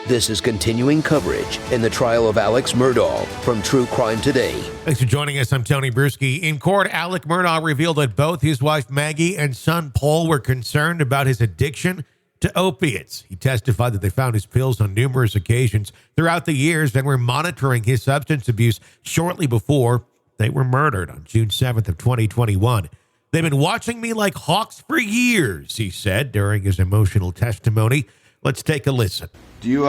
This is continuing coverage in the trial of Alex Murdaugh from True Crime Today. Thanks for joining us. I'm Tony Bruschi. In court, Alex Murdaugh revealed that both his wife Maggie and son Paul were concerned about his addiction to opiates. He testified that they found his pills on numerous occasions throughout the years and were monitoring his substance abuse shortly before they were murdered on June 7th of 2021. They've been watching me like hawks for years, he said during his emotional testimony. Let's take a listen. Do you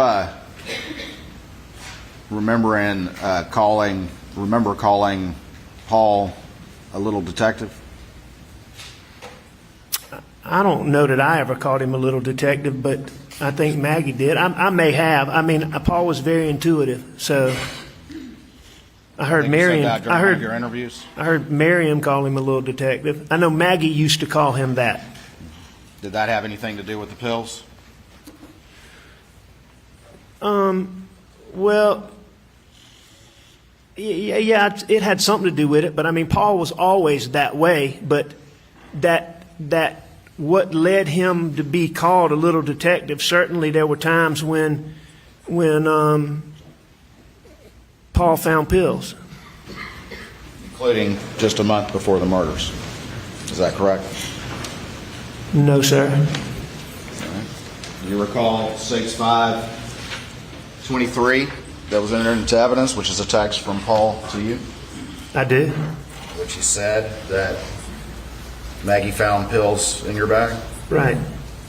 remember calling Paul a little detective? I don't know that I ever called him a little detective, but I think Maggie did. I may have. I mean, Paul was very intuitive, so I heard Miriam. I heard your interviews. I heard Miriam call him a little detective. I know Maggie used to call him that. Did that have anything to do with the pills? Well, yeah, it had something to do with it. But I mean, Paul was always that way. But that what led him to be called a little detective. Certainly, there were times when Paul found pills, Including just a month before the murders. Is that correct? No, sir. You recall 6/5/23 that was entered into evidence, which is a text from Paul to you, I do. which he said that Maggie found pills in your bag. Right.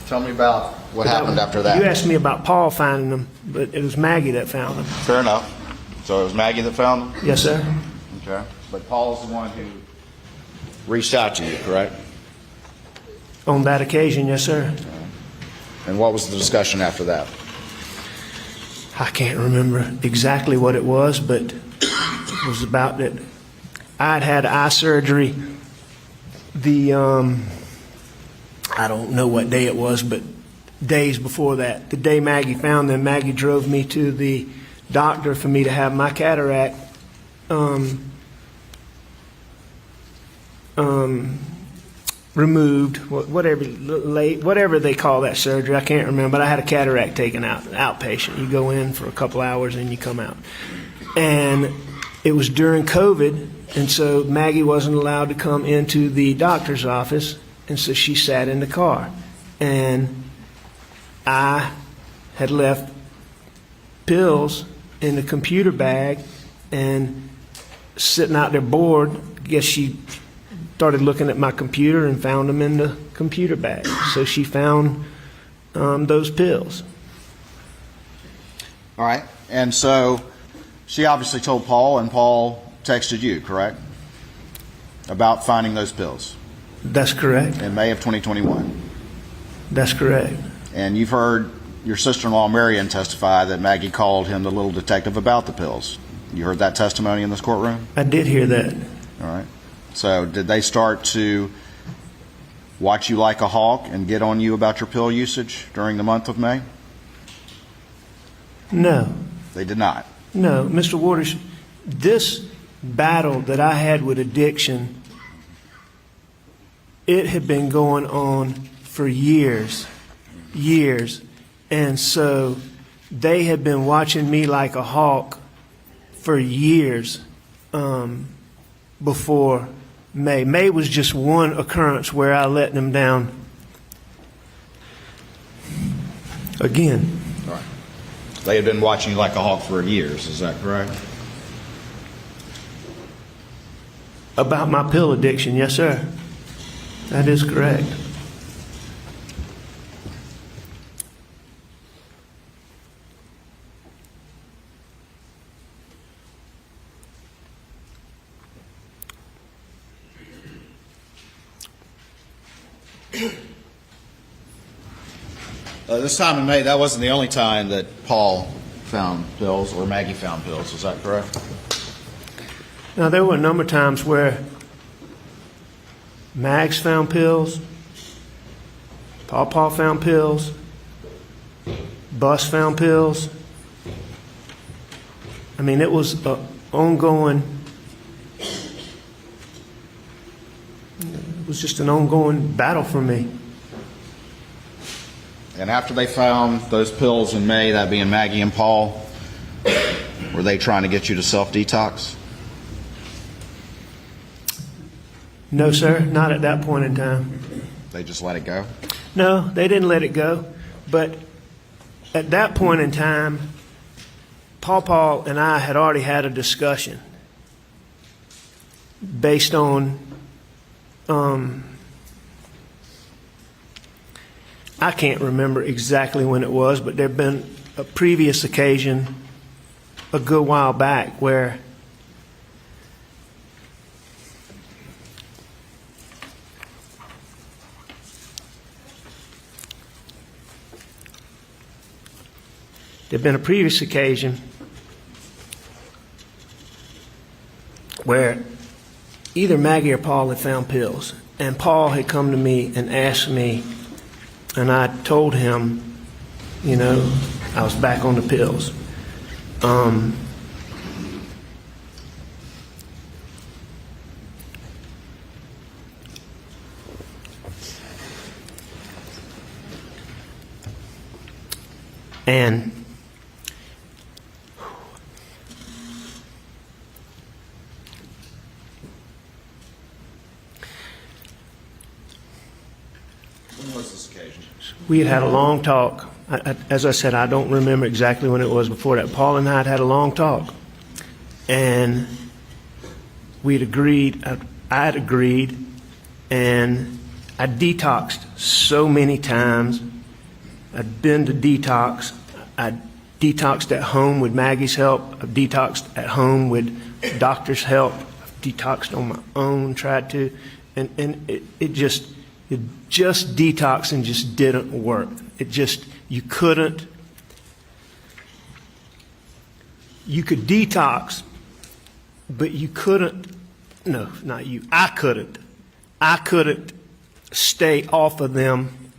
Tell me about what happened after that. You asked me about Paul finding them, but it was Maggie that found them. Fair enough. So it was Maggie that found them? Yes, sir. Okay. But Paul's the one who reached out to you, correct? On that occasion, yes, sir. And what was the discussion after that? I can't remember exactly what it was, but it was about that I'd had eye surgery I don't know what day it was, but days before that. The day Maggie found them, Maggie drove me to the doctor for me to have my cataract removed, whatever they call that surgery. I can't remember, but I had a cataract taken out, outpatient. You go in for a couple hours and you come out. And it was during COVID, and so Maggie wasn't allowed to come into the doctor's office, and so she sat in the car. And I had left pills in the computer bag and sitting out there bored. I guess she started looking at my computer and found them in the computer bag. So she found those pills. All right. And so she obviously told Paul, and Paul texted you, correct? About finding those pills. That's correct. In May of 2021. That's correct. And you've heard your sister-in-law, Marion, testify that Maggie called him the little detective about the pills. You heard that testimony in this courtroom? I did hear that. All right. So did they start to watch you like a hawk and get on you about your pill usage during the month of May? No. They did not? No. Mr. Waters, this battle that I had with addiction, it had been going on for years. And so they had been watching me like a hawk for years before May. May was just one occurrence where I let them down again. All right. They had been watching you like a hawk for years, is that correct? About my pill addiction, yes, sir. That is correct. This time in May, that wasn't the only time that Paul found pills or Maggie found pills. Is that correct? Now, there were a number of times where Mags found pills, Paul found pills, Bus found pills. I mean, it was an ongoing, it was just an ongoing battle for me. And after they found those pills in May, that being Maggie and Paul, were they trying to get you to self-detox? No, sir, not at that point in time. They just let it go? No, they didn't let it go. But at that point in time, Paul and I had already had a discussion based on, I can't remember exactly when it was, but there had been a previous occasion a good while back where there'd been a previous occasion where either Maggie or Paul had found pills, and Paul had come to me and asked me, and I told him, you know, I was back on the pills. And When was this occasion? we had a long talk. As I said, I don't remember exactly when it was before that. Paul and I had a long talk. And we'd agreed, I had agreed, and I detoxed so many times. I'd been to detox. I detoxed at home with Maggie's help. I've detoxed at home with doctor's help. I've detoxed on my own, tried to. And it just detoxing just didn't work. It just, you could detox, but you couldn't, no, not you, I couldn't stay off of them.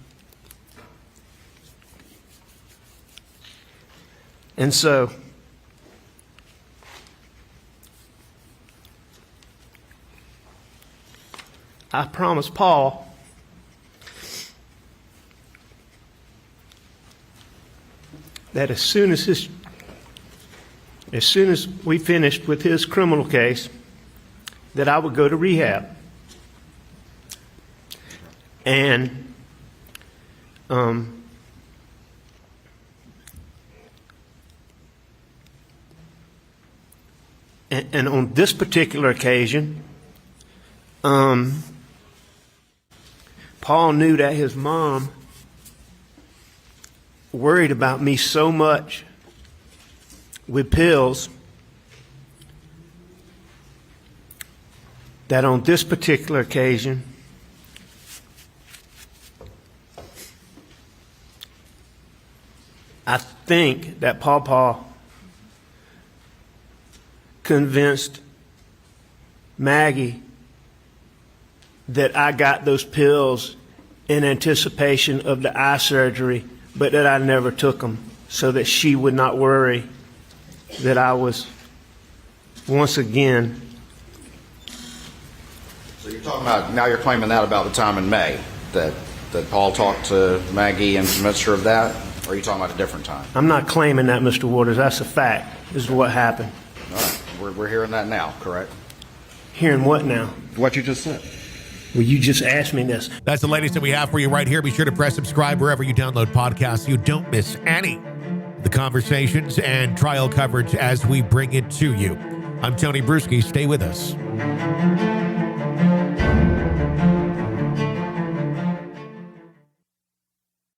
And so I promised Paul that as soon as we finished with his criminal case, that I would go to rehab. And and on this particular occasion, Paul knew that his mom worried about me so much with pills that on this particular occasion, I think that Paul convinced Maggie that I got those pills in anticipation of the eye surgery, but that I never took them, so that she would not worry that I was once again. So you're talking about, now you're claiming that about the time in May, that Paul talked to Maggie and convinced her of that? Or are you talking about a different time? I'm not claiming that, Mr. Waters. That's a fact. This is what happened. All right. We're hearing that now, correct? Hearing what now? What you just said. Well, you just asked me this. That's the latest that we have for you right here. Be sure to press subscribe wherever you download podcasts so you don't miss any of the conversations and trial coverage as we bring it to you. I'm Tony Bruschi. Stay with us.